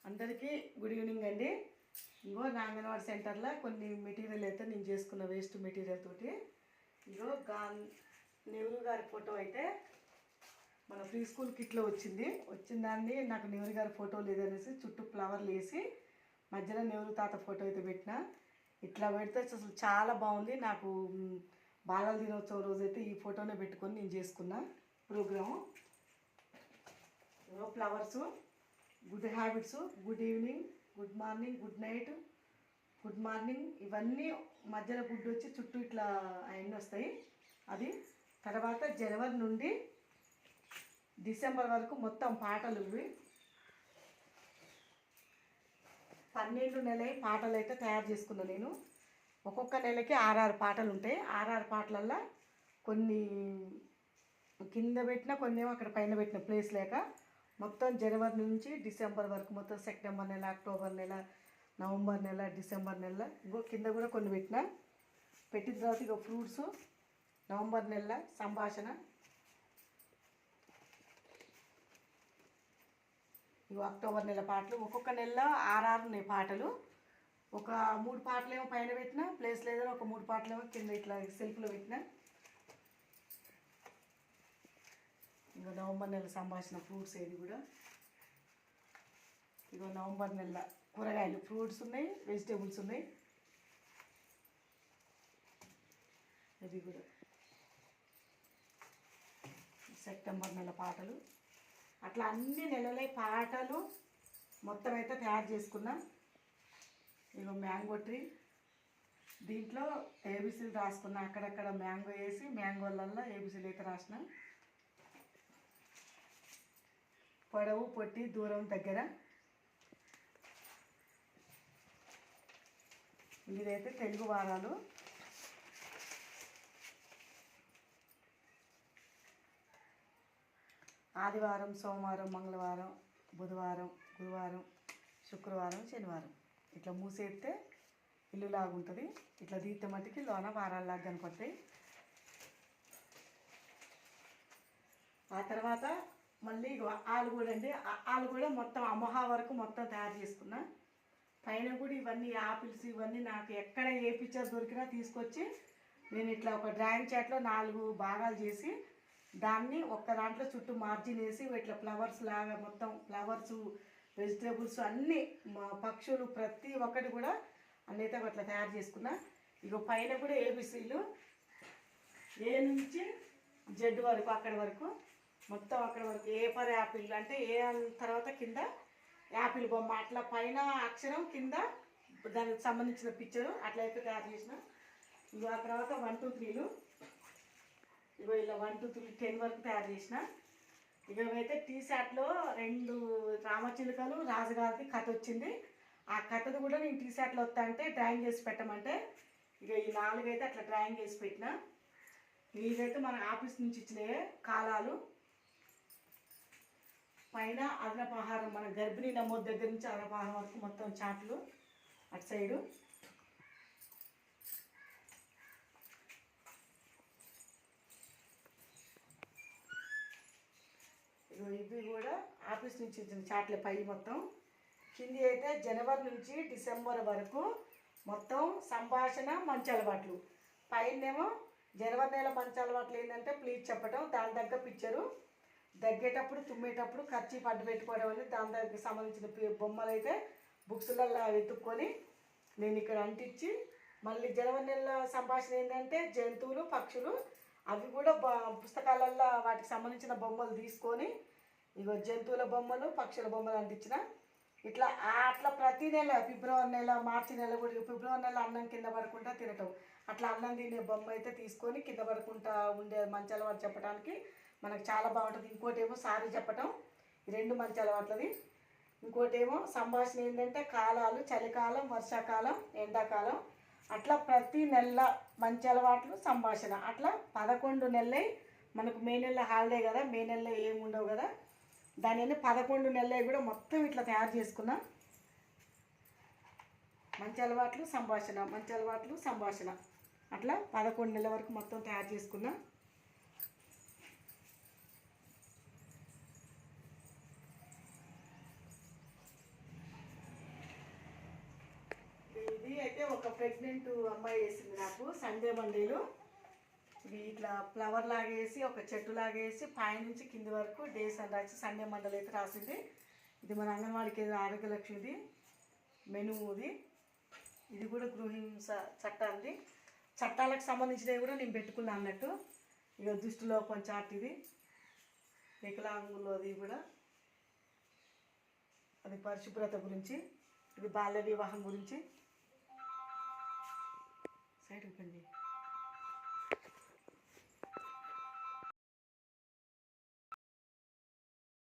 అందరికీ good evening అండి. ఇగో నా అంగన్వాడీ సెంటర్లో కొన్ని మెటీరియల్ అయితే నేను చేసుకున్న వేస్ట్ మెటీరియల్ తోటి ఇగో నెహ్రూ గారి ఫోటో అయితే మన ప్రీ స్కూల్ కిట్లో వచ్చిందాన్ని నాకు నెహ్రూ గారి ఫోటో లేదనేసి చుట్టూ ఫ్లవర్లు వేసి మధ్యలో నెహ్రూ తాత ఫోటో అయితే పెట్టిన. ఇట్లా పెడితే అసలు చాలా బాగుంది. నాకు బాలల దినోత్సవం రోజైతే ఈ ఫోటోనే పెట్టుకొని నేను చేసుకున్న programme. Flowers, good habits, good evening, good morning, good night, good morning, ఇవన్నీ మధ్యలో గుడ్ వచ్చి చుట్టూ ఇట్లా అవన్నీ వస్తాయి. అది తర్వాత జనవరి నుండి డిసెంబర్ వరకు మొత్తం పాటలు ఇవి 12 నెల పాటలు అయితే తయారు చేసుకున్నాను నేను. ఒక్కొక్క నెలకి 6 పాటలు ఉంటాయి. 6 పాటలల్లో కొన్ని కింద పెట్టిన కొన్ని ఏమో అక్కడ పైన పెట్టిన ప్లేస్ లేక మొత్తం జనవరి నుంచి డిసెంబర్ వరకు మొత్తం సెప్టెంబర్ నెల, అక్టోబర్ నెల, నవంబర్ నెల, డిసెంబర్ నెల ఇంకో కింద కూడా కొన్ని పెట్టిన తర్వాత ఇక ఫ్రూట్స్, నవంబర్ నెల సంభాషణ, ఇక అక్టోబర్ నెల పాటలు. ఒక్కొక్క నెలలో 6 ఉన్నాయి పాటలు. ఒక 3 పాటలు ఏమో పైన పెట్టిన ప్లేస్ లేదని ఒక 3 పాటలు ఏమో కింద ఇట్లా సెల్ఫ్లో పెట్టిన. ఇంకా నవంబర్ నెల సంభాషణ ఫ్రూట్స్ ఏది కూడా. ఇక నవంబర్ నెల కూరగాయలు, ఫ్రూట్స్ ఉన్నాయి, వెజిటేబుల్స్ ఉన్నాయి. ఇది కూడా సెప్టెంబర్ నెల పాటలు. అట్లా అన్ని నెలల పాటలు మొత్తం అయితే తయారు చేసుకున్నా. ఇక మ్యాంగో ట్రీ, దీంట్లో ఏబిసీలు రాసుకున్నా. అక్కడక్కడ మ్యాంగో వేసి మ్యాంగోలల్లో ఏబిసీలు అయితే రాసిన. పొడవు, పొట్టి, దూరం, దగ్గర. ఇదైతే తెలుగు వారాలు. ఆదివారం, సోమవారం, మంగళవారం, బుధవారం, గురువారం, శుక్రవారం, శనివారం ఇట్లా మూసేస్తే ఇల్లు లాగుంటుంది. ఇట్లా తీస్తే మట్టికి లోన వారాల్లాగా కనపడతాయి. ఆ తర్వాత మళ్ళీ ఆలు కూడా అండి. ఆలు కూడా మొత్తం అమ్మహా వరకు మొత్తం తయారు చేసుకున్నా. పైన కూడా ఇవన్నీ యాపిల్స్ ఇవన్నీ నాకు ఎక్కడ ఏ పిక్చర్ దొరికినా తీసుకొచ్చి నేను ఇట్లా ఒక డ్రాయింగ్ చాట్లో 4 భాగాలు చేసి దాన్ని ఒక్క దాంట్లో చుట్టూ మార్జిన్ వేసి ఇట్లా ఫ్లవర్స్ లాగా మొత్తం ఫ్లవర్స్, వెజిటేబుల్స్ అన్నీ పక్షులు ప్రతి ఒక్కటి కూడా అన్నైతే అట్లా తయారు చేసుకున్నా. ఇక పైన కూడా ఏబిసీలు ఏ నుంచి జెడ్ వరకు అక్కడి వరకు మొత్తం అక్కడ వరకు ఏ ఫర్ యాపిల్ అంటే ఏ తర్వాత కింద యాపిల్ బొమ్మ అట్లా పైన అక్షరం కింద దానికి సంబంధించిన పిక్చరు అట్లయితే తయారు చేసిన. ఇక ఆ తర్వాత 1 2 3లు ఇగో ఇలా 1 2 3 10 వరకు తయారు చేసిన. ఇక అయితే టీషర్ట్లో 2 రామచిలుకలు రాజుగారికి కథ వచ్చింది. ఆ కథది కూడా నేను టీషర్ట్లో వస్తా అంటే డ్రాయింగ్ చేసి పెట్టమంటే ఇక ఈ 4 అయితే అట్లా డ్రాయింగ్ చేసి పెట్టిన. ఇవైతే మన ఆఫీస్ నుంచి ఇచ్చినవే కాలాలు. పైన అదనపాహారం మన గర్భిణీ నమోదు దగ్గర నుంచి అదనపాహారం వరకు మొత్తం చాట్లు అటు సైడు. ఇవి కూడా ఆఫీస్ నుంచి ఇచ్చిన చాట్ల పై మొత్తం. కింది అయితే జనవరి నుంచి డిసెంబర్ వరకు మొత్తం సంభాషణ, మంచి అలవాట్లు. పైనేమో జనవరి నెల మంచి అలవాట్లు ఏంటంటే ప్లీజ్ చెప్పడం, దాని దగ్గర పిక్చరు, దగ్గేటప్పుడు తుమ్మేటప్పుడు ఖర్చు పడ్డు పెట్టుకోవడం అని దాని దగ్గర సంబంధించిన బొమ్మలు అయితే బుక్స్లలో వెతుక్కొని నేను ఇక్కడ అంటించి. మళ్ళీ జనవరి నెల సంభాషణ ఏంటంటే జంతువులు, పక్షులు అవి కూడా పుస్తకాలల్లో వాటికి సంబంధించిన బొమ్మలు తీసుకొని ఇగో జంతువుల బొమ్మలు, పక్షుల బొమ్మలు అంటించిన. ఇట్లా అట్లా ప్రతి నెల ఫిబ్రవరి నెల, మార్చి నెల కూడా ఫిబ్రవరి నెల అన్నం కింద పడకుండా తినటం అట్లా అన్నం తినే బొమ్మ అయితే తీసుకొని కింద పడకుండా ఉండే మంచి అలవాటు చెప్పడానికి మనకు చాలా బాగుంటుంది. ఇంకోటి ఏమో సారీ చెప్పటం, ఈ 2 మంచి అలవాట్లది. ఇంకోటి ఏమో సంభాషణ ఏంటంటే కాలాలు, చలికాలం, వర్షాకాలం, ఎండాకాలం అట్లా ప్రతి నెల మంచి అలవాట్లు సంభాషణ. అట్లా 11 నెలలే మనకు. మే నెల హాలిడే కదా, మే నెలలో ఏమి ఉండవు కదా, దాని 11 నెలలే కూడా మొత్తం ఇట్లా తయారు చేసుకున్నా. మంచి అలవాట్లు సంభాషణ, మంచి అలవాట్లు సంభాషణ అట్లా 11 నెలల వరకు మొత్తం తయారు చేసుకున్నా. ప్రెగ్నెంట్ అమ్మాయి వేసింది నాకు సండే మండేలు. ఇవి ఇట్లా ఫ్లవర్ లాగా వేసి ఒక చెట్టు లాగా వేసి పైనుంచి కింది వరకు డేస్ అని రాసి సండే మండలి అయితే రాసింది. ఇది మన అంగన్వాడికి ఆరోగ్యలక్ష్మిది మెనుది. ఇది కూడా గృహింస చట్టాన్ని చట్టాలకు సంబంధించినవి కూడా నేను పెట్టుకున్నాను అన్నట్టు. ఇక దుష్టులోపం చాట్ ఇది వికలాంగులది కూడా, అది పరిశుభ్రత గురించి. ఇది బాల్య వివాహం గురించి. సైడ్ ఓపెన్ చేయి.